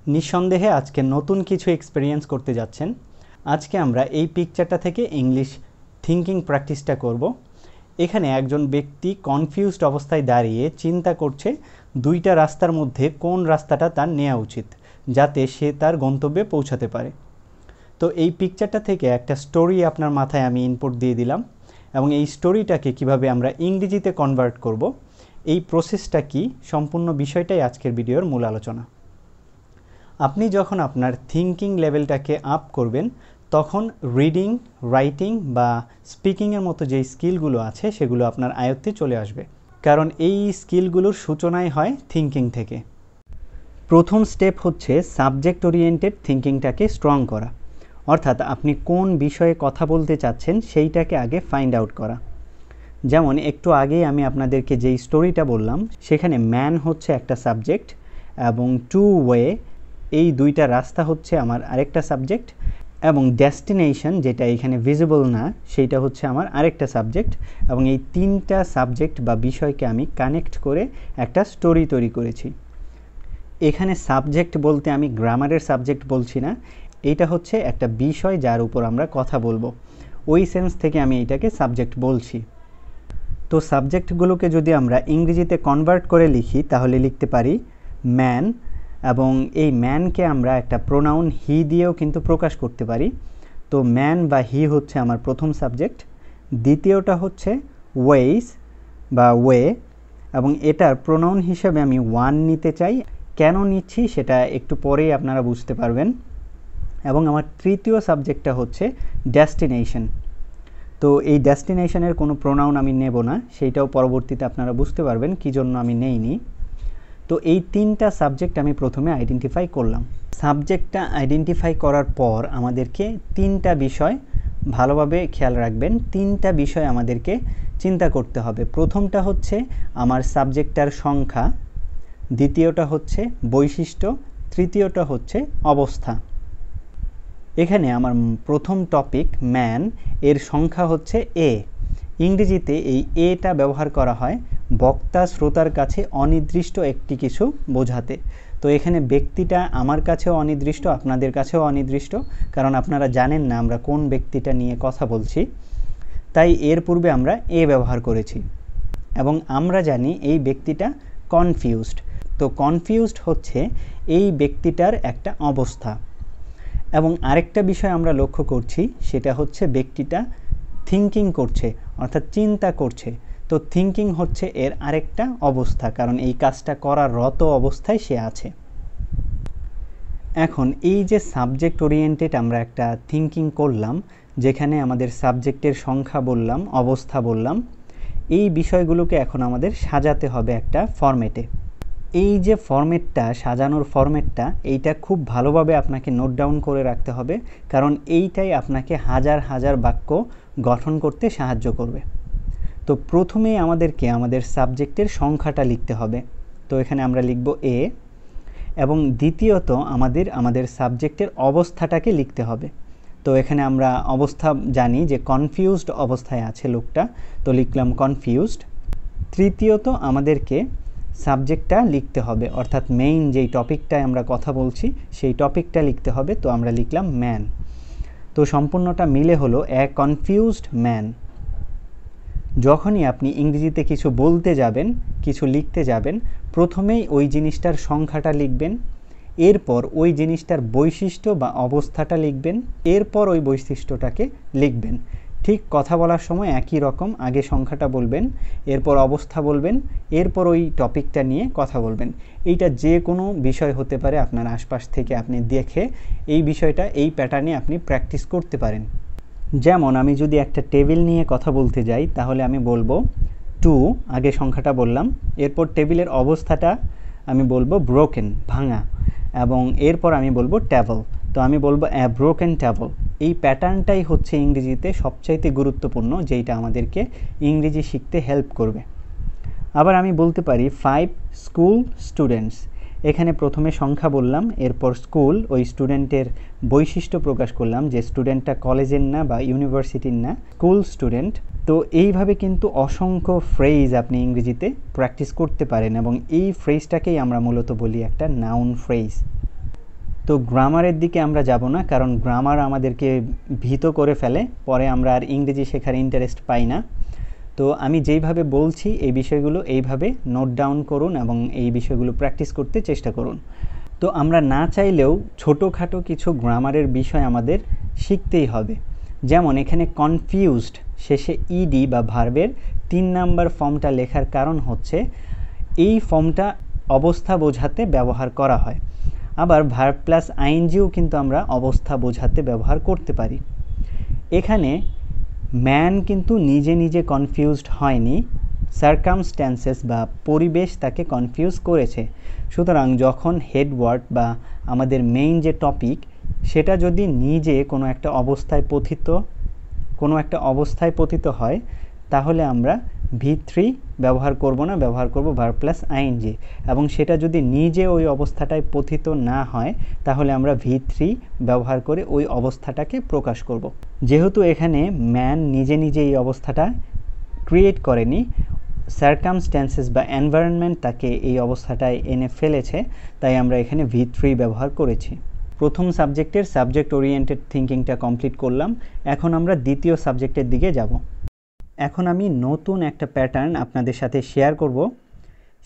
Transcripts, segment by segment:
নিঃসন্দেহে আজকে নতুন কিছু এক্সপেরিয়েন্স করতে যাচ্ছেন। আজকে আমরা এই পিকচারটা থেকে ইংলিশ থিঙ্কিং প্র্যাকটিসটা করব। এখানে একজন ব্যক্তি কনফিউজড অবস্থায় দাঁড়িয়ে চিন্তা করছে দুইটা রাস্তার মধ্যে কোন রাস্তাটা তার নেওয়া উচিত, যাতে সে তার গন্তব্যে পৌঁছাতে পারে। তো এই পিকচারটা থেকে একটা স্টোরি আপনার মাথায় আমি ইনপুট দিয়ে দিলাম, এবং এই স্টোরিটাকে কিভাবে আমরা ইংরেজিতে কনভার্ট করব, এই প্রসেসটা কি, সম্পূর্ণ বিষয়টাই আজকের ভিডিওর মূল আলোচনা। আপনি যখন আপনার থিঙ্কিং লেভেলটাকে আপ করবেন, তখন রিডিং, রাইটিং বা স্পিকিংয়ের মতো যেই স্কিলগুলো আছে সেগুলো আপনার আয়ত্তে চলে আসবে, কারণ এই স্কিলগুলোর সূচনাই হয় থিঙ্কিং থেকে। প্রথম স্টেপ হচ্ছে সাবজেক্ট ওরিয়েন্টেড থিঙ্কিংটাকে স্ট্রং করা, অর্থাৎ আপনি কোন বিষয়ে কথা বলতে চাচ্ছেন সেইটাকে আগে ফাইন্ড আউট করা। যেমন একটু আগেই আমি আপনাদেরকে যেই স্টোরিটা বললাম, সেখানে ম্যান হচ্ছে একটা সাবজেক্ট এবং টু ওয়ে, এই দুইটা রাস্তা হচ্ছে আমার আরেকটা সাবজেক্ট, এবং ডেস্টিনেশন যেটা এখানে ভিজিবল না সেইটা হচ্ছে আমার আরেকটা সাবজেক্ট, এবং এই তিনটা সাবজেক্ট বা বিষয়কে আমি কানেক্ট করে একটা স্টোরি তৈরি করেছি। এখানে সাবজেক্ট বলতে আমি গ্রামারের সাবজেক্ট বলছি না, এইটা হচ্ছে একটা বিষয় যার উপর আমরা কথা বলবো, ওই সেন্স থেকে আমি এটাকে সাবজেক্ট বলছি। তো সাবজেক্টগুলোকে যদি আমরা ইংরেজিতে কনভার্ট করে লিখি তাহলে লিখতে পারি ম্যান, এবং এই ম্যানকে আমরা একটা প্রোনাউন হি দিয়েও কিন্তু প্রকাশ করতে পারি। তো ম্যান বা হি হচ্ছে আমার প্রথম সাবজেক্ট। দ্বিতীয়টা হচ্ছে ওয়েস বা ওয়ে, এবং এটার প্রোনাউন হিসেবে আমি ওয়ান নিতে চাই। কেন নিচ্ছি সেটা একটু পরেই আপনারা বুঝতে পারবেন। এবং আমার তৃতীয় সাবজেক্টটা হচ্ছে ডেস্টিনেশন। তো এই ডেস্টিনেশনের কোনো প্রোনাউন আমি নেব না, সেইটাও পরবর্তীতে আপনারা বুঝতে পারবেন কী জন্য আমি নেইনি। তো এই তিনটা সাবজেক্ট আমি প্রথমে আইডেন্টিফাই করলাম। সাবজেক্টটা আইডেন্টিফাই করার পর আমাদেরকে তিনটা বিষয় ভালোভাবে খেয়াল রাখবেন, তিনটা বিষয় আমাদেরকে চিন্তা করতে হবে। প্রথমটা হচ্ছে আমার সাবজেক্টটার সংখ্যা, দ্বিতীয়টা হচ্ছে বৈশিষ্ট্য, তৃতীয়টা হচ্ছে অবস্থা। এখানে আমার প্রথম টপিক ম্যান, এর সংখ্যা হচ্ছে এ। ইংরেজিতে এই এটা ব্যবহার করা হয় বক্তা শ্রোতার কাছে অনির্দিষ্ট একটি কিছু বোঝাতে। তো এখানে ব্যক্তিটা আমার কাছেও অনির্দিষ্ট, আপনাদের কাছেও অনির্দিষ্ট, কারণ আপনারা জানেন না আমরা কোন ব্যক্তিটা নিয়ে কথা বলছি, তাই এর পূর্বে আমরা এ ব্যবহার করেছি। এবং আমরা জানি এই ব্যক্তিটা কনফিউজড। তো কনফিউজড হচ্ছে এই ব্যক্তিটার একটা অবস্থা। এবং আরেকটা বিষয় আমরা লক্ষ্য করছি, সেটা হচ্ছে ব্যক্তিটা থিঙ্কিং করছে, অর্থাৎ চিন্তা করছে। তো থিঙ্কিং হচ্ছে এর আরেকটা অবস্থা, কারণ এই কাজটা করার রত অবস্থায় সে আছে। এখন এই যে সাবজেক্ট ওরিয়েন্টেড আমরা একটা থিঙ্কিং করলাম, যেখানে আমাদের সাবজেক্টের সংখ্যা বললাম, অবস্থা বললাম, এই বিষয়গুলোকে এখন আমাদের সাজাতে হবে একটা ফরম্যাটে। এই যে ফরম্যাটটা, সাজানোর ফরম্যাটটা, এইটা খুব ভালোভাবে আপনাকে নোট ডাউন করে রাখতে হবে, কারণ এইটাই আপনাকে হাজার হাজার বাক্য গঠন করতে সাহায্য করবে। তো প্রথমেই আমাদেরকে আমাদের সাবজেক্টের সংখ্যাটা লিখতে হবে। তো এখানে আমরা লিখব এ, এবং দ্বিতীয়ত আমাদের সাবজেক্টের অবস্থাটাকে লিখতে হবে। তো এখানে আমরা অবস্থা জানি যে কনফিউজড অবস্থায় আছে লোকটা, তো লিখলাম কনফিউজড। তৃতীয়ত আমাদেরকে সাবজেক্টটা লিখতে হবে, অর্থাৎ মেইন যেই টপিকটায় আমরা কথা বলছি সেই টপিকটা লিখতে হবে। তো আমরা লিখলাম ম্যান। তো সম্পূর্ণটা মিলে হলো এ কনফিউজড ম্যান। যখনই আপনি ইংরেজিতে কিছু বলতে যাবেন, কিছু লিখতে যাবেন, প্রথমেই ওই জিনিসটার সংখ্যাটা লিখবেন, এরপর ওই জিনিসটার বৈশিষ্ট্য বা অবস্থাটা লিখবেন, এরপর ওই বৈশিষ্ট্যটাকে লিখবেন। ঠিক কথা বলার সময় একই রকম, আগে সংখ্যাটা বলবেন, এরপর অবস্থা বলবেন, এরপর ওই টপিকটা নিয়ে কথা বলবেন। এইটা যে কোনো বিষয় হতে পারে, আপনার আশপাশ থেকে আপনি দেখে এই বিষয়টা এই প্যাটার্নে আপনি প্র্যাকটিস করতে পারেন। যেমন আমি যদি একটা টেবিল নিয়ে কথা বলতে যাই, তাহলে আমি বলবো টু, আগে সংখ্যাটা বললাম, এরপর টেবিলের অবস্থাটা আমি বলবো ব্রোকেন, ভাঙা, এবং এরপর আমি বলবো টেবল। তো আমি বলবো অ্যা ব্রোকেন টেবল। এই প্যাটার্নটাই হচ্ছে ইংরেজিতে সবচাইতে গুরুত্বপূর্ণ, যেইটা আমাদেরকে ইংরেজি শিখতে হেল্প করবে। আবার আমি বলতে পারি 5 স্কুল স্টুডেন্টস। এখানে প্রথমে সংখ্যা বললাম, এরপর স্কুল, ওই স্টুডেন্টের বৈশিষ্ট্য প্রকাশ করলাম যে স্টুডেন্টটা কলেজের না বা ইউনিভার্সিটির না, স্কুল স্টুডেন্ট। তো এইভাবে কিন্তু অসংখ্য ফ্রেজ আপনি ইংরেজিতে প্র্যাকটিস করতে পারেন, এবং এই ফ্রেজটাকেই আমরা মূলত বলি একটা নাউন ফ্রেজ। তো গ্রামারের দিকে আমরা যাব না, কারণ গ্রামার আমাদেরকে ভীত করে ফেলে, পরে আমরা আর ইংরেজি শেখার ইন্টারেস্ট পাই না। তো আমি যেইভাবে বলছি এই বিষয়গুলো এইভাবে নোট ডাউন করুন এবং এই বিষয়গুলো প্র্যাকটিস করতে চেষ্টা করুন। তো আমরা না চাইলেও ছোটোখাটো কিছু গ্রামারের বিষয় আমাদের শিখতেই হবে। যেমন এখানে কনফিউজড শেষে ইডি বা ভার্বের 3 নাম্বার ফর্মটা লেখার কারণ হচ্ছে এই ফর্মটা অবস্থা বোঝাতে ব্যবহার করা হয়। আবার ভার্ব প্লাস আইএনজিও কিন্তু আমরা অবস্থা বোঝাতে ব্যবহার করতে পারি। এখানে ম্যান কিন্তু নিজে নিজে কনফিউজড হয়নি, সার্কামস্ট্যান্সেস বা পরিবেশ তাকে কনফিউজ করেছে। সুতরাং যখন হেডওয়ার্ড বা আমাদের মেইন যে টপিক সেটা যদি নিজে কোনো একটা অবস্থায় পতিত হয়, তাহলে আমরা V3 ব্যবহার করব না, ব্যবহার করব ভার্ব প্লাস আইএনজি। এবং সেটা যদি নিজে ওই অবস্থাটায় পতিত না হয়, তাহলে আমরা V3 ব্যবহার করে ওই অবস্থাটাকে প্রকাশ করব। যেহেতু এখানে ম্যান নিজে নিজে এই অবস্থাটা ক্রিয়েট করেনি, সার্কামস্ট্যান্সেস বা এনভায়রনমেন্ট তাকে এই অবস্থাটায় এনে ফেলেছে, তাই আমরা এখানে V3 ব্যবহার করেছি। প্রথম সাবজেক্টের সাবজেক্ট ওরিয়েন্টেড থিঙ্কিংটা কমপ্লিট করলাম। এখন আমরা দ্বিতীয় সাবজেক্টের দিকে যাব। এখন আমি নতুন একটা প্যাটার্ন আপনাদের সাথে শেয়ার করব।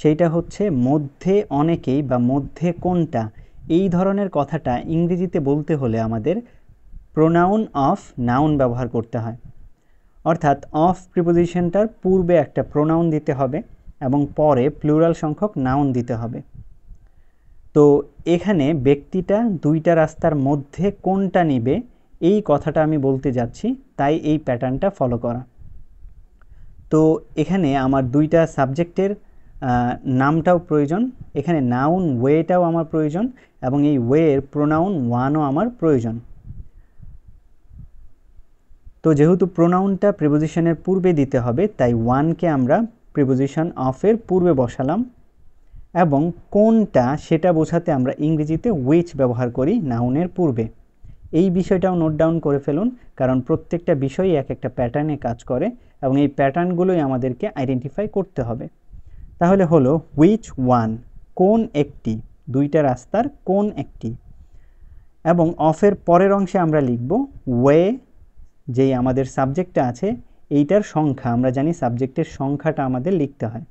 সেইটা হচ্ছে মধ্যে অনেকেই বা মধ্যে কোনটা, এই ধরনের কথাটা ইংরেজিতে বলতে হলে আমাদের প্রোনাউন অফ নাউন ব্যবহার করতে হয়। অর্থাৎ অফ প্রিপোজিশনটার পূর্বে একটা প্রোনাউন দিতে হবে এবং পরে প্লুরাল সংখ্যক নাউন দিতে হবে। তো এখানে ব্যক্তিটা দুইটা রাস্তার মধ্যে কোনটা নিবে এই কথাটা আমি বলতে যাচ্ছি, তাই এই প্যাটার্নটা ফলো করা। তো এখানে আমার দুইটা সাবজেক্টের নামটাও প্রয়োজন, এখানে নাউন ওয়েটাও আমার প্রয়োজন এবং এই ওয়ের প্রোনাউন ওয়ানও আমার প্রয়োজন। তো যেহেতু প্রোনাউনটা প্রিপোজিশনের পূর্বে দিতে হবে, তাই ওয়ানকে আমরা প্রিপোজিশন অফের পূর্বে বসালাম এবং কোনটা সেটা বোঝাতে আমরা ইংরেজিতে হুইচ ব্যবহার করি নাউনের পূর্বে। এই বিষয়টাও নোট ডাউন করে ফেলুন, কারণ প্রত্যেকটা বিষয়ই এক একটা প্যাটার্নে কাজ করে এবং এই প্যাটার্নগুলোই আমাদেরকে আইডেন্টিফাই করতে হবে। তাহলে হলো হুইচ ওয়ান, কোন একটি, দুইটা রাস্তার কোন একটি। এবং অফের পরের অংশে আমরা লিখব ওয়ে, যেই আমাদের সাবজেক্টটা আছে এইটার সংখ্যা, আমরা জানি সাবজেক্টের সংখ্যাটা আমাদের লিখতে হয়,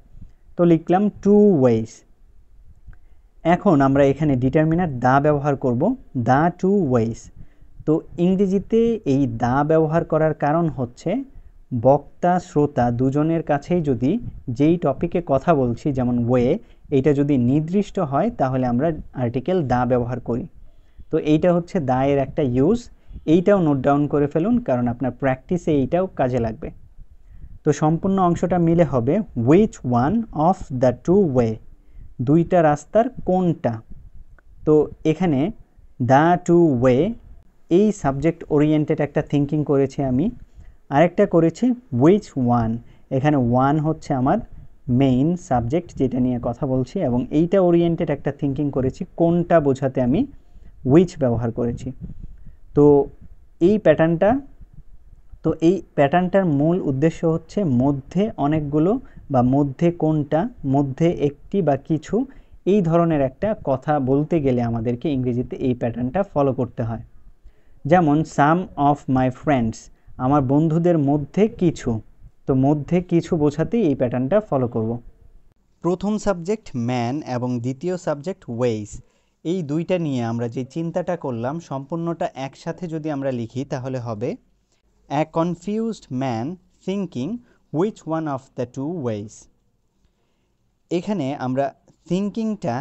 তো লিখলাম 2 ওয়েজ। এখন আমরা এখানে ডিটারমিনার দা ব্যবহার করব, দা 2 ওয়েজ। তো ইংরেজিতে এই দা ব্যবহার করার কারণ হচ্ছে বক্তা শ্রোতা দুজনের কাছেই যদি যেই টপিকে কথা বলছি, যেমন ওয়ে, এইটা যদি নির্দিষ্ট হয় তাহলে আমরা আর্টিকেল দা ব্যবহার করি। তো এইটা হচ্ছে দা এর একটা ইউজ, এইটাও নোট ডাউন করে ফেলুন, কারণ আপনার প্র্যাকটিসে এইটাও কাজে লাগবে। তো সম্পূর্ণ অংশটা মিলে হবে which one of the 2 way, দুইটা রাস্তার কোনটা। তো এখানে দ্য 2 ওয়ে এই সাবজেক্ট ওরিয়েন্টেড একটা থিঙ্কিং করেছি আমি, আরেকটা করেছি হুইচ ওয়ান, এখানে ওয়ান হচ্ছে আমার মেইন সাবজেক্ট যেটা নিয়ে কথা বলছি, এবং এইটা ওরিয়েন্টেড একটা থিঙ্কিং করেছি কোনটা বোঝাতে আমি হুইচ ব্যবহার করেছি। তো এই প্যাটার্নটার মূল উদ্দেশ্য হচ্ছে মধ্যে অনেকগুলো বা মধ্যে কোনটা, মধ্যে একটি বা কিছু, এই ধরনের একটা কথা বলতে গেলে আমাদেরকে ইংরেজিতে এই প্যাটার্নটা ফলো করতে হয়। যেমন সাম অফ মাই ফ্রেন্ডস, আমার বন্ধুদের মধ্যে কিছু, তো মধ্যে কিছু বোঝাতেই এই প্যাটার্নটা ফলো করব। প্রথম সাবজেক্ট ম্যান এবং দ্বিতীয় সাবজেক্ট ওয়েজ, এই দুইটা নিয়ে আমরা যে চিন্তাটা করলাম সম্পূর্ণটা একসাথে যদি আমরা লিখি তাহলে হবে A confused man thinking which one of the 2 ways. এখানে আমরা থিঙ্কিংটা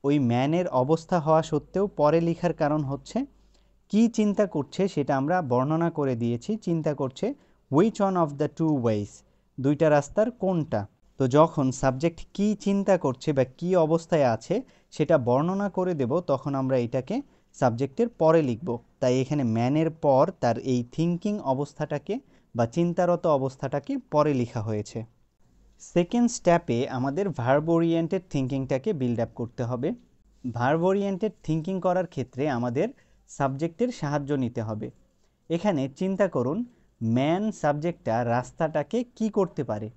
ওই ম্যানের অবস্থা হওয়া সত্ত্বেও পরে লেখার কারণ হচ্ছে কি চিন্তা করছে সেটা আমরা বর্ণনা করে দিয়েছি। চিন্তা করছে which one of the 2 ways, দুইটা রাস্তার কোনটা। তো যখন সাবজেক্ট কি চিন্তা করছে বা কি অবস্থায় আছে সেটা বর্ণনা করে দেব, তখন আমরা এটাকে সাবজেক্টের পরে লিখব। তাই এখানে ম্যানের পর তার এই থিঙ্কিং অবস্থাটাকে বা চিন্তারত অবস্থাটাকে পরে লেখা হয়েছে। সেকেন্ড স্টেপে আমাদের ভার্ব ওরিয়েন্টেড থিঙ্কিংটাকে বিল্ড আপ করতে হবে। ভার্ব ওরিয়েন্টেড থিঙ্কিং করার ক্ষেত্রে আমাদের সাবজেক্টের সাহায্য নিতে হবে। এখানে চিন্তা করুন ম্যান সাবজেক্টটা রাস্তাটাকে কি করতে পারে,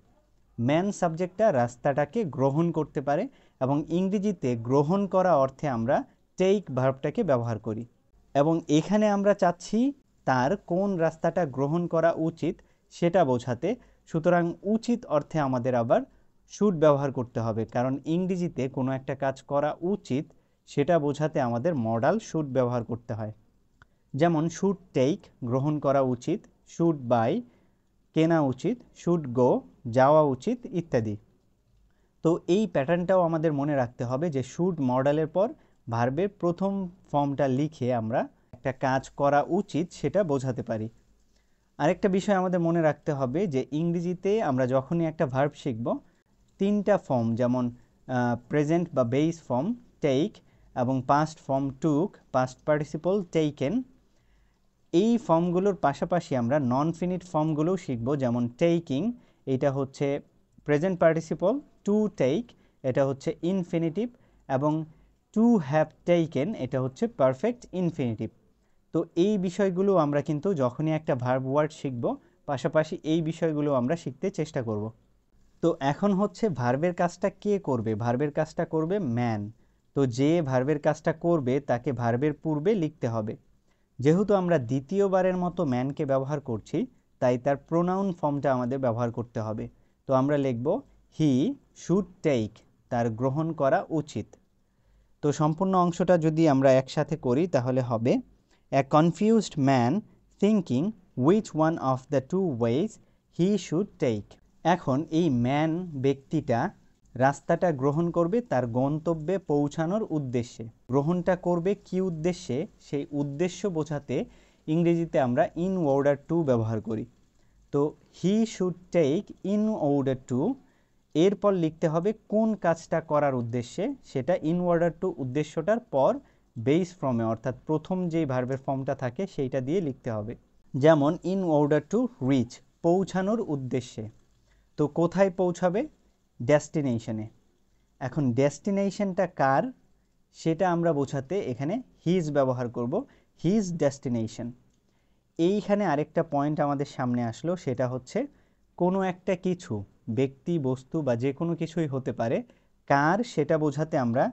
ম্যান সাবজেক্টটা রাস্তাটাকে গ্রহণ করতে পারে, এবং ইংরেজিতে গ্রহণ করা অর্থে আমরা টেক ভার্বটাকে ব্যবহার করি এবং এখানে আমরা চাচ্ছি তার কোন রাস্তাটা গ্রহণ করা উচিত সেটা বোঝাতে। সুতরাং উচিত অর্থে আমাদের আবার শুড ব্যবহার করতে হবে, কারণ ইংরেজিতে কোনো একটা কাজ করা উচিত সেটা বোঝাতে আমাদের মডাল শুড ব্যবহার করতে হয়। যেমন শুড টেক গ্রহণ করা উচিত, শুড বাই কেনা উচিত, শুড গো যাওয়া উচিত ইত্যাদি। তো এই প্যাটার্নটাও আমাদের মনে রাখতে হবে যে শুড মডালের পর ভার্বের প্রথম ফর্মটা লিখে আমরা একটা কাজ করা উচিত সেটা বোঝাতে পারি। আরেকটা বিষয় আমাদের মনে রাখতে হবে যে ইংরেজিতে আমরা যখনই একটা ভার্ব শিখব, তিনটা ফর্ম যেমন প্রেজেন্ট বা বেস ফর্ম টেক এবং পাস্ট ফর্ম টুক, পাস্ট পার্টিসিপল টেকেন, এই ফর্মগুলোর পাশাপাশি আমরা নন ফিনিট ফর্মগুলোও শিখব। যেমন টেকিং, এটা হচ্ছে প্রেজেন্ট পার্টিসিপল, টু টেক এটা হচ্ছে ইনফিনিটিভ, এবং টু হ্যাভ টেকেন এটা হচ্ছে পারফেক্ট ইনফিনিটিভ। তো এই বিষয়গুলো আমরা কিন্তু যখনই একটা ভার্ব ওয়ার্ড শিখব, পাশাপাশি এই বিষয়গুলো আমরা শিখতে চেষ্টা করব। তো এখন হচ্ছে ভার্বের কাজটা কে করবে? ভার্বের কাজটা করবে ম্যান। তো যে ভার্বের কাজটা করবে তাকে ভার্বের পূর্বে লিখতে হবে। যেহেতু আমরা দ্বিতীয়বারের মতো ম্যানকে ব্যবহার করছি, তাই তার প্রোনাউন ফর্মটা আমাদের ব্যবহার করতে হবে। তো আমরা লিখব হি শুড টেক, তার গ্রহণ করা উচিত। তো সম্পূর্ণ অংশটা যদি আমরা একসাথে করি তাহলে হবে A confused man thinking which one of the two ways he should take. এখন এই ম্যান ব্যক্তিটা রাস্তাটা গ্রহণ করবে তার গন্তব্যে পৌঁছানোর উদ্দেশ্যে। গ্রহণটা করবে কি উদ্দেশ্যে, সেই উদ্দেশ্য বোঝাতে ইংরেজিতে আমরা ইন অর্ডার টু ব্যবহার করি। তো he should take in order to, এরপর লিখতে হবে কোন কাজটা করার উদ্দেশ্যে, সেটা ইন অর্ডার টু উদ্দেশ্যটার পর বেস ফর্মে, অর্থাৎ প্রথম যেই ভার্বের ফর্মটা থাকে সেইটা দিয়ে লিখতে হবে। যেমন ইন অর্ডার টু রিচ, পৌঁছানোর উদ্দেশ্যে। তো কোথায় পৌঁছাবে? ডেস্টিনেশনে। এখন ডেস্টিনেশনটা কার সেটা আমরা বোঝাতে এখানে হিজ ব্যবহার করব, হিজ ডেস্টিনেশন। এইখানে আরেকটা পয়েন্ট আমাদের সামনে আসলো, সেটা হচ্ছে কোনো একটা কিছু, ব্যক্তি, বস্তু বা যে কোনো কিছুই হতে পারে, কার সেটা বোঝাতে আমরা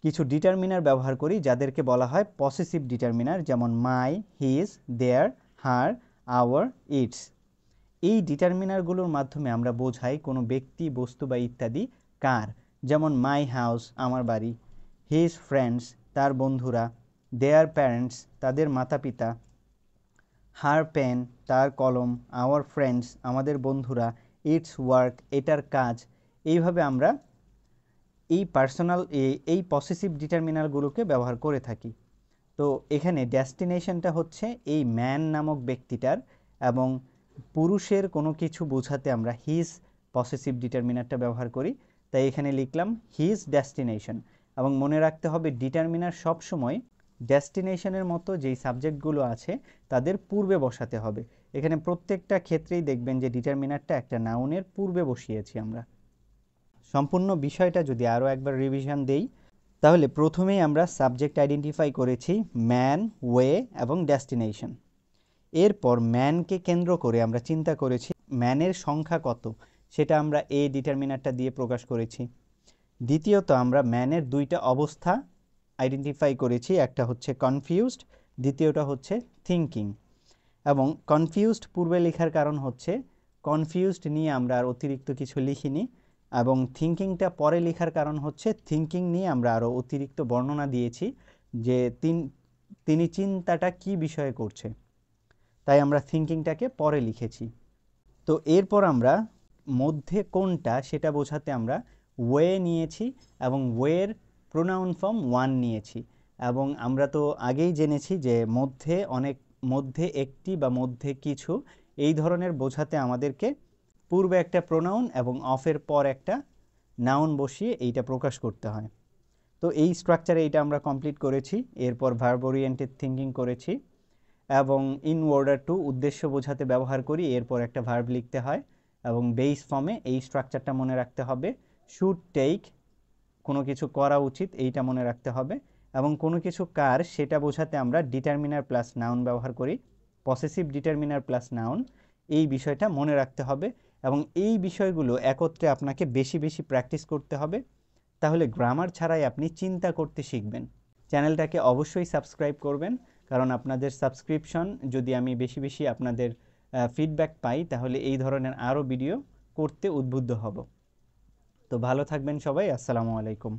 কিছু ডিটারমিনার ব্যবহার করি যাদেরকে বলা হয় পসেসিভ ডিটারমিনার, যেমন my, his, their, her, our, its. এই ডিটারমিনারগুলোর মাধ্যমে আমরা বোঝাই কোনো ব্যক্তি, বস্তু বা ইত্যাদি কার। যেমন মাই হাউস, আমার বাড়ি, হিজ ফ্রেন্ডস, তার বন্ধুরা, দেয়ার প্যারেন্টস, তাদের মাতা পিতা, হার পেন, তার কলম, আওয়ার ফ্রেন্ডস, আমাদের বন্ধুরা, ইটস ওয়ার্ক, এটার কাজ। এইভাবে আমরা এই পার্সোনাল এই পসেসিভ ডিটারমিনারগুলোকে ব্যবহার করে থাকি। তো এখানে ডেস্টিনেশনটা হচ্ছে এই ম্যান নামক ব্যক্তিটার, এবং পুরুষের কোনো কিছু বোঝাতে আমরা হিজ পসেসিভ ডিটারমিনারটা ব্যবহার করি। তাই এখানে লিখলাম হিজ ডেস্টিনেশন। এবং মনে রাখতে হবে ডিটারমিনার সবসময় ডেস্টিনেশনের মতো যেই সাবজেক্টগুলো আছে তাদের পূর্বে বসাতে হবে। এখানে প্রত্যেকটা ক্ষেত্রেই দেখবেন যে ডিটারমিনারটা একটা নাউনের পূর্বে বসিয়েছি আমরা। সম্পূর্ণ বিষয়টা যদি আরও একবার রিভিশন দেই, তাহলে প্রথমেই আমরা সাবজেক্ট আইডেন্টিফাই করেছি ম্যান, ওয়ে এবং ডেস্টিনেশন। এরপর ম্যানকে কেন্দ্র করে আমরা চিন্তা করেছি ম্যানের সংখ্যা কত, সেটা আমরা এই ডিটারমিনারটা দিয়ে প্রকাশ করেছি। দ্বিতীয়ত আমরা ম্যানের দুইটা অবস্থা আইডেন্টিফাই করেছি, একটা হচ্ছে কনফিউজড, দ্বিতীয়টা হচ্ছে থিঙ্কিং। এবং কনফিউজড পূর্বে লেখার কারণ হচ্ছে কনফিউজড নিয়ে আমরা আর অতিরিক্ত কিছু লিখিনি, এবং থিঙ্কিংটা পরে লেখার কারণ হচ্ছে থিঙ্কিং নিয়ে আমরা আরও অতিরিক্ত বর্ণনা দিয়েছি যে তিনি চিন্তাটা কি বিষয়ে করছে, তাই আমরা থিঙ্কিংটাকে পরে লিখেছি। তো এরপর আমরা মধ্যে কোনটা সেটা বোঝাতে আমরা ওয়ে নিয়েছি, এবং ওয়ের প্রোনাউন ফর্ম ওয়ান নিয়েছি। এবং আমরা তো আগেই জেনেছি যে মধ্যে একটি বা মধ্যে কিছু, এই ধরনের বোঝাতে আমাদেরকে পূর্বে একটা প্রোনাউন এবং অফের পর একটা নাউন বসিয়ে এইটা প্রকাশ করতে হয়। তো এই স্ট্রাকচারে এইটা আমরা কমপ্লিট করেছি। এরপর ভার্ব ওরিয়েন্টেড থিঙ্কিং করেছি, এবং ইন অর্ডার টু উদ্দেশ্য বোঝাতে ব্যবহার করি, এরপর একটা ভার্ব লিখতে হয়, এবং বেস ফর্মে এই স্ট্রাকচারটা মনে রাখতে হবে। শুড টেক, কোনো কিছু করা উচিত, এইটা মনে রাখতে হবে, এবং কোনো কিছু কার সেটা বোঝাতে আমরা ডিটারমিনার প্লাস নাউন ব্যবহার করি, পসেসিভ ডিটারমিনার প্লাস নাউন, এই বিষয়টা মনে রাখতে হবে। এবং এই বিষয়গুলো একত্রে আপনাকে বেশি বেশি প্র্যাকটিস করতে হবে, তাহলে গ্রামার ছাড়াই আপনি চিন্তা করতে শিখবেন। চ্যানেলটাকে অবশ্যই সাবস্ক্রাইব করবেন, কারণ আপনাদের সাবস্ক্রিপশন যদি আমি বেশি বেশি আপনাদের ফিডব্যাক পাই তাহলে এই ধরনের আরও ভিডিও করতে উদ্বুদ্ধ হব। তো ভালো থাকবেন সবাই, আসসালামু আলাইকুম।